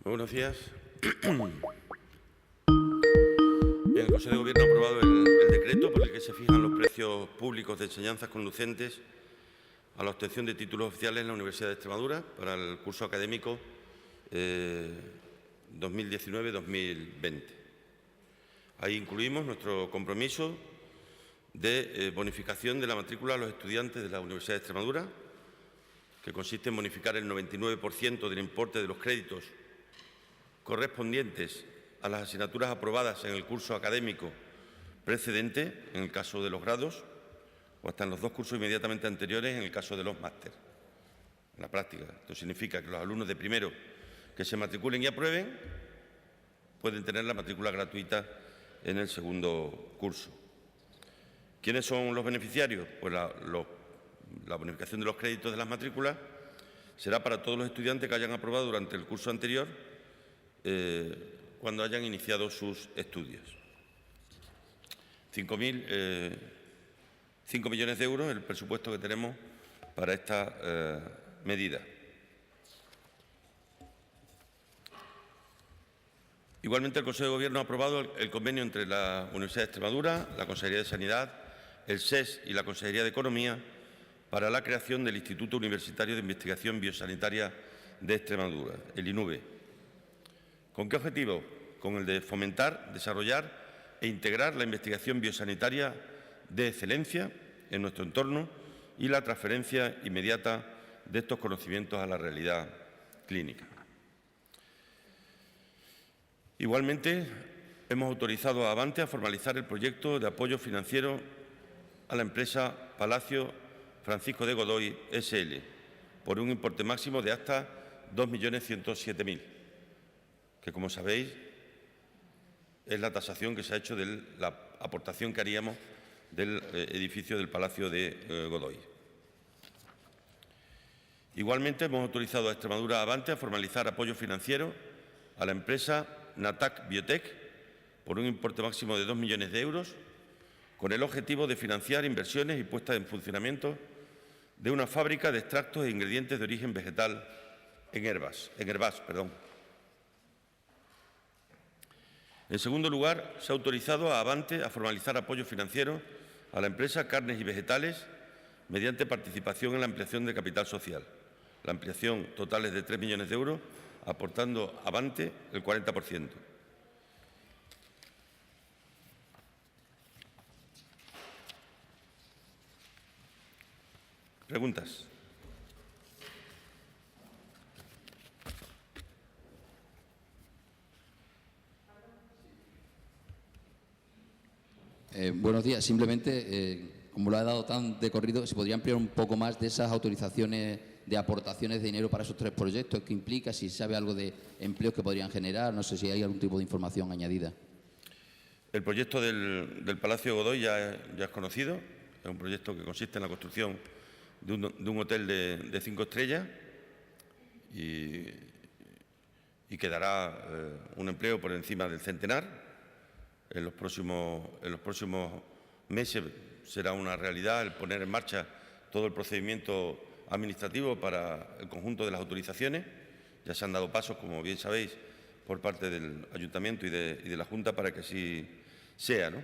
Muy buenos días. Bien, el Consejo de Gobierno ha aprobado el decreto por el que se fijan los precios públicos de enseñanzas conducentes a la obtención de títulos oficiales en la Universidad de Extremadura para el curso académico 2019-2020. Ahí incluimos nuestro compromiso de bonificación de la matrícula a los estudiantes de la Universidad de Extremadura, que consiste en bonificar el 99% del importe de los créditos correspondientes a las asignaturas aprobadas en el curso académico precedente, en el caso de los grados, o hasta en los dos cursos inmediatamente anteriores, en el caso de los másteres. En la práctica, esto significa que los alumnos de primero que se matriculen y aprueben pueden tener la matrícula gratuita en el segundo curso. ¿Quiénes son los beneficiarios? Pues la bonificación de los créditos de las matrículas será para todos los estudiantes que hayan aprobado durante el curso anterior cuando hayan iniciado sus estudios. 5 millones de euros es el presupuesto que tenemos para esta medida. Igualmente, el Consejo de Gobierno ha aprobado el convenio entre la Universidad de Extremadura, la Consejería de Sanidad, el SES y la Consejería de Economía para la creación del Instituto Universitario de Investigación Biosanitaria de Extremadura, el INUBE. ¿Con qué objetivo? Con el de fomentar, desarrollar e integrar la investigación biosanitaria de excelencia en nuestro entorno y la transferencia inmediata de estos conocimientos a la realidad clínica. Igualmente, hemos autorizado a Avante a formalizar el proyecto de apoyo financiero a la empresa Palacio Francisco de Godoy S.L. por un importe máximo de hasta 2.107.000, que, como sabéis, es la tasación que se ha hecho de la aportación que haríamos del edificio del Palacio de Godoy. Igualmente, hemos autorizado a Extremadura Avante a formalizar apoyo financiero a la empresa Natac Biotech por un importe máximo de 2 millones de euros, con el objetivo de financiar inversiones y puesta en funcionamiento de una fábrica de extractos e ingredientes de origen vegetal en Hervás. En segundo lugar, se ha autorizado a Avante a formalizar apoyo financiero a la empresa Carnes y Vegetales mediante participación en la ampliación de capital social. La ampliación total es de 3 millones de euros, aportando Avante el 40%. ¿Preguntas? Buenos días. Simplemente, como lo ha dado tan de corrido, ¿se podría ampliar un poco más de esas autorizaciones de aportaciones de dinero para esos 3 proyectos? ¿Qué implica? Si sabe algo de empleos que podrían generar, no sé si hay algún tipo de información añadida. El proyecto del Palacio Godoy ya es conocido. Es un proyecto que consiste en la construcción de un hotel de 5 estrellas y que dará un empleo por encima del centenar. En los próximos meses será una realidad el poner en marcha todo el procedimiento administrativo para el conjunto de las autorizaciones. Ya se han dado pasos, como bien sabéis, por parte del Ayuntamiento y de la Junta para que así sea, ¿no?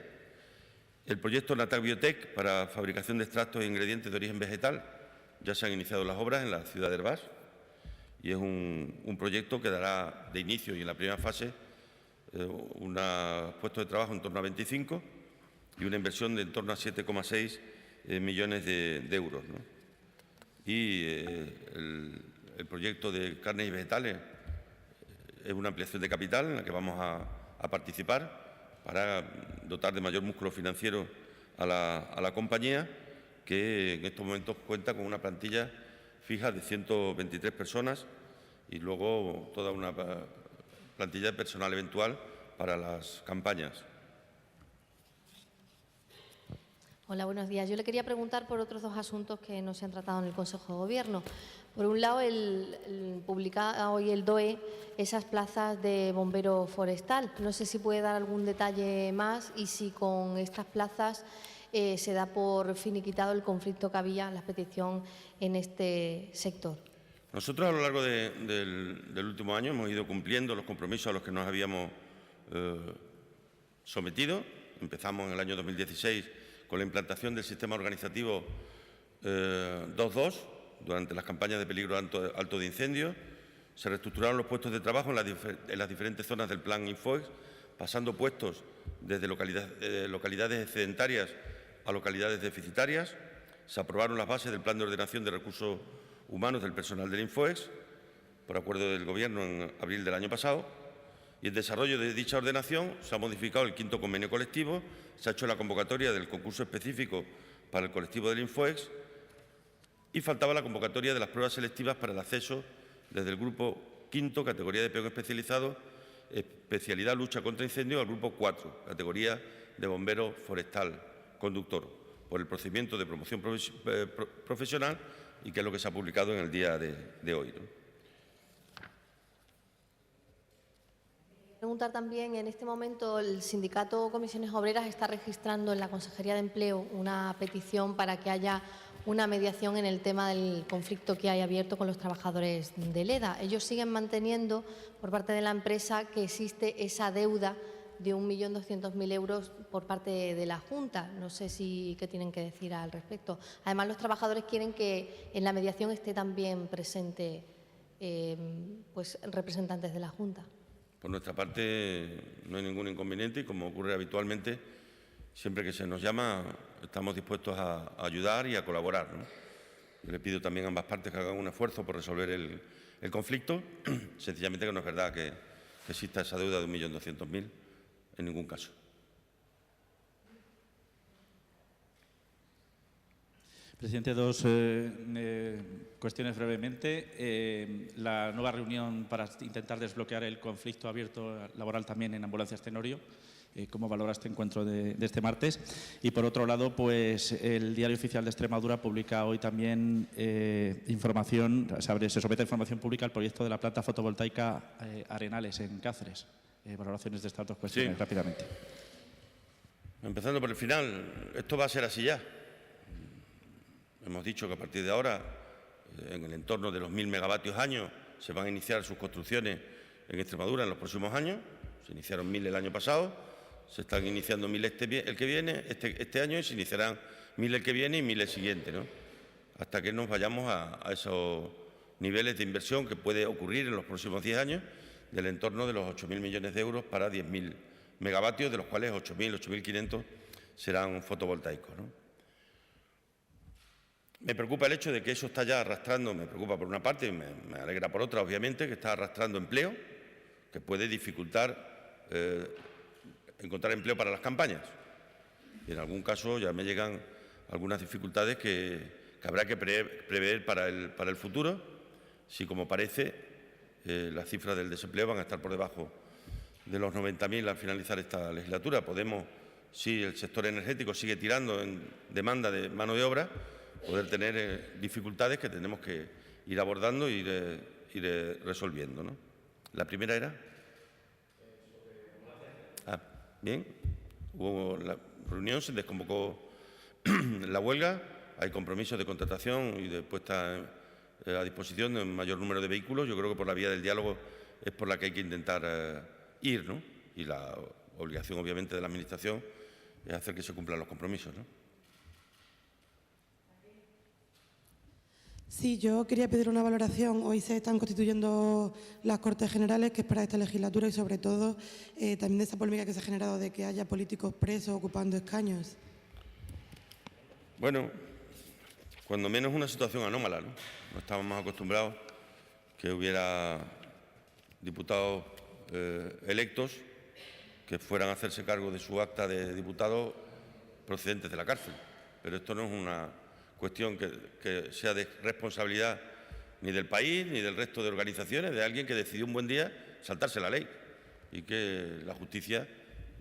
El proyecto Natac Biotech para fabricación de extractos e ingredientes de origen vegetal, ya se han iniciado las obras en la ciudad de Hervás y es un proyecto que dará de inicio y en la primera fase puestos de trabajo en torno a 25 y una inversión de en torno a 7,6 millones de euros, ¿no? Y el proyecto de carnes y vegetales es una ampliación de capital en la que vamos a participar para dotar de mayor músculo financiero a la compañía, que en estos momentos cuenta con una plantilla fija de 123 personas y luego toda una plantilla de personal eventual para las campañas. Hola, buenos días. Yo le quería preguntar por otros 2 asuntos que no se han tratado en el Consejo de Gobierno. Por un lado, publica hoy el DOE esas plazas de bombero forestal. No sé si puede dar algún detalle más y si con estas plazas se da por finiquitado el conflicto que había, la petición en este sector. Nosotros a lo largo del último año hemos ido cumpliendo los compromisos a los que nos habíamos sometido. Empezamos en el año 2016 con la implantación del sistema organizativo 2.2 durante las campañas de peligro alto de incendios. Se reestructuraron los puestos de trabajo en las diferentes zonas del Plan Infoex, pasando puestos desde localidades excedentarias a localidades deficitarias. Se aprobaron las bases del Plan de Ordenación de Recursos Humanos del personal del Infoex, por acuerdo del Gobierno en abril del año pasado, y en desarrollo de dicha ordenación se ha modificado el 5º convenio colectivo, se ha hecho la convocatoria del concurso específico para el colectivo del Infoex y faltaba la convocatoria de las pruebas selectivas para el acceso desde el grupo 5, categoría de peón especializado, especialidad lucha contra incendios, al grupo 4, categoría de bombero forestal conductor, por el procedimiento de promoción profesional y que es lo que se ha publicado en el día de hoy, ¿no? Preguntar también, en este momento el sindicato Comisiones Obreras está registrando en la Consejería de Empleo una petición para que haya una mediación en el tema del conflicto que hay abierto con los trabajadores de Leda. Ellos siguen manteniendo por parte de la empresa que existe esa deuda de 1.200.000 euros por parte de la Junta. No sé qué tienen que decir al respecto. Además, los trabajadores quieren que en la mediación esté también presente pues, representantes de la Junta. Por nuestra parte no hay ningún inconveniente y, como ocurre habitualmente, siempre que se nos llama estamos dispuestos a ayudar y a colaborar, ¿no? Yo le pido también a ambas partes que hagan un esfuerzo por resolver el conflicto. Sencillamente que no es verdad que exista esa deuda de 1.200.000 en ningún caso. Presidente, dos cuestiones brevemente. La nueva reunión para intentar desbloquear el conflicto abierto laboral también en Ambulancias Tenorio. ¿Cómo valora este encuentro de este martes? Y, por otro lado, pues el Diario Oficial de Extremadura publica hoy también información, se somete a información pública al proyecto de la planta fotovoltaica Arenales en Cáceres. Valoraciones de estas dos cuestiones, rápidamente. Empezando por el final, esto va a ser así ya. Hemos dicho que a partir de ahora, en el entorno de los 1.000 megavatios año, se van a iniciar sus construcciones en Extremadura en los próximos años. Se iniciaron 1.000 el año pasado, se están iniciando 1.000 el que viene, este año, y se iniciarán 1.000 el que viene y 1.000 el siguiente, ¿no? Hasta que nos vayamos a esos niveles de inversión que puede ocurrir en los próximos 10 años, del entorno de los 8.000 millones de euros para 10.000 megavatios, de los cuales 8.000, 8.500 serán fotovoltaicos, ¿no? Me preocupa el hecho de que eso está ya arrastrando, me preocupa por una parte y me alegra por otra, obviamente, que está arrastrando empleo, que puede dificultar encontrar empleo para las campañas. Y en algún caso ya me llegan algunas dificultades que habrá que prever para el futuro, si, como parece, las cifras del desempleo van a estar por debajo de los 90.000 al finalizar esta legislatura. Podemos, si el sector energético sigue tirando en demanda de mano de obra, poder tener dificultades que tenemos que ir abordando e ir resolviendo, ¿no? La primera era... bien, hubo la reunión, se desconvocó la huelga, hay compromisos de contratación y de puesta a disposición de un mayor número de vehículos. Yo creo que por la vía del diálogo es por la que hay que intentar ir, ¿no? Y la obligación, obviamente, de la Administración es hacer que se cumplan los compromisos, ¿no? Sí, yo quería pedir una valoración. Hoy se están constituyendo las Cortes Generales, que es para esta legislatura, y sobre todo también de esa polémica que se ha generado de que haya políticos presos ocupando escaños. Bueno, cuando menos una situación anómala, ¿no? No estábamos acostumbrados que hubiera diputados electos que fueran a hacerse cargo de su acta de diputado procedentes de la cárcel. Pero esto no es una cuestión que sea de responsabilidad ni del país ni del resto de organizaciones, de alguien que decidió un buen día saltarse la ley y que la justicia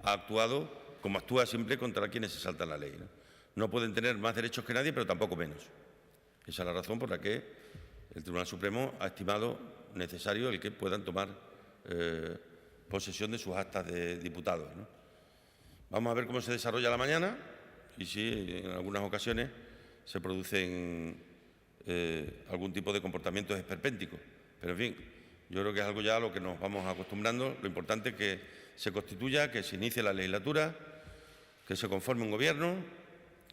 ha actuado como actúa siempre contra quienes se saltan la ley, ¿no? No pueden tener más derechos que nadie, pero tampoco menos. Esa es la razón por la que el Tribunal Supremo ha estimado necesario el que puedan tomar posesión de sus actas de diputados, ¿no? Vamos a ver cómo se desarrolla la mañana y si en algunas ocasiones se producen algún tipo de comportamientos esperpénticos. Pero, en fin, yo creo que es algo ya a lo que nos vamos acostumbrando. Lo importante es que se constituya, que se inicie la legislatura, que se conforme un gobierno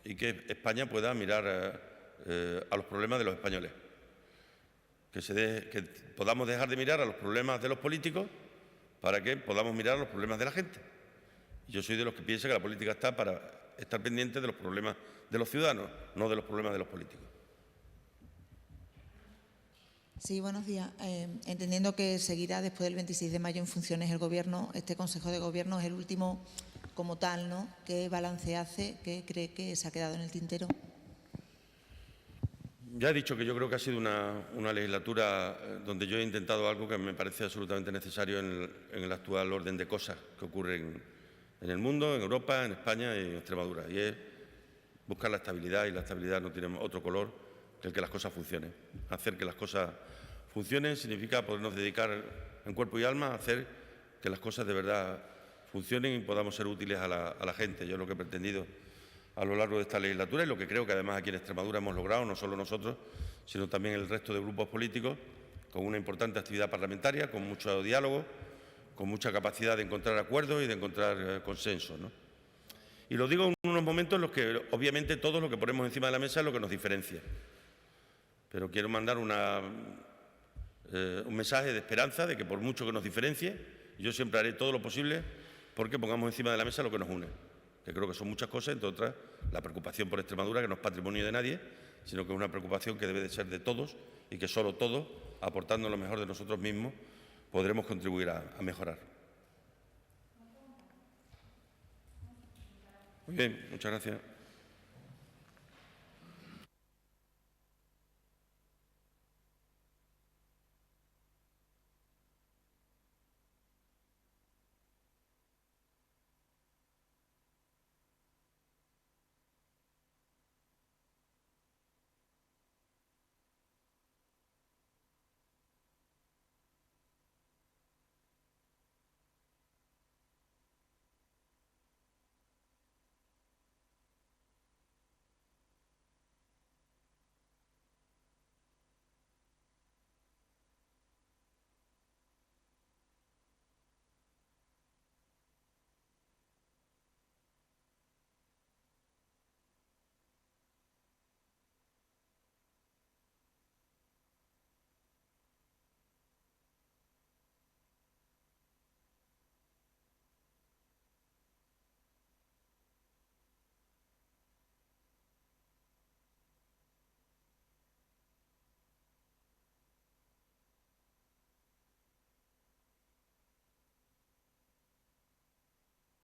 y que España pueda mirar a los problemas de los españoles. Que podamos dejar de mirar a los problemas de los políticos para que podamos mirar a los problemas de la gente. Yo soy de los que piensa que la política está para estar pendiente de los problemas de los ciudadanos, no de los problemas de los políticos. Sí, buenos días. Entendiendo que seguirá después del 26 de mayo en funciones el Gobierno, este Consejo de Gobierno es el último como tal, ¿no? ¿Qué balance hace? ¿Qué cree que se ha quedado en el tintero? Ya he dicho que yo creo que ha sido una legislatura donde yo he intentado algo que me parece absolutamente necesario en el actual orden de cosas que ocurren en el mundo, en Europa, en España y en Extremadura. Y es buscar la estabilidad, y la estabilidad no tiene otro color que el que las cosas funcionen. Hacer que las cosas funcionen significa podernos dedicar en cuerpo y alma a hacer que las cosas de verdad funcionen y podamos ser útiles a la gente. Yo es lo que he pretendido a lo largo de esta legislatura y lo que creo que además aquí en Extremadura hemos logrado, no solo nosotros, sino también el resto de grupos políticos, con una importante actividad parlamentaria, con mucho diálogo, con mucha capacidad de encontrar acuerdos y de encontrar consensos, ¿no? Y lo digo en unos momentos en los que, obviamente, todo lo que ponemos encima de la mesa es lo que nos diferencia. Pero quiero mandar un mensaje de esperanza de que, por mucho que nos diferencie, yo siempre haré todo lo posible porque pongamos encima de la mesa lo que nos une, que creo que son muchas cosas, entre otras, la preocupación por Extremadura, que no es patrimonio de nadie, sino que es una preocupación que debe de ser de todos y que solo todos, aportando lo mejor de nosotros mismos, podremos contribuir a mejorar. Muy bien, muchas gracias.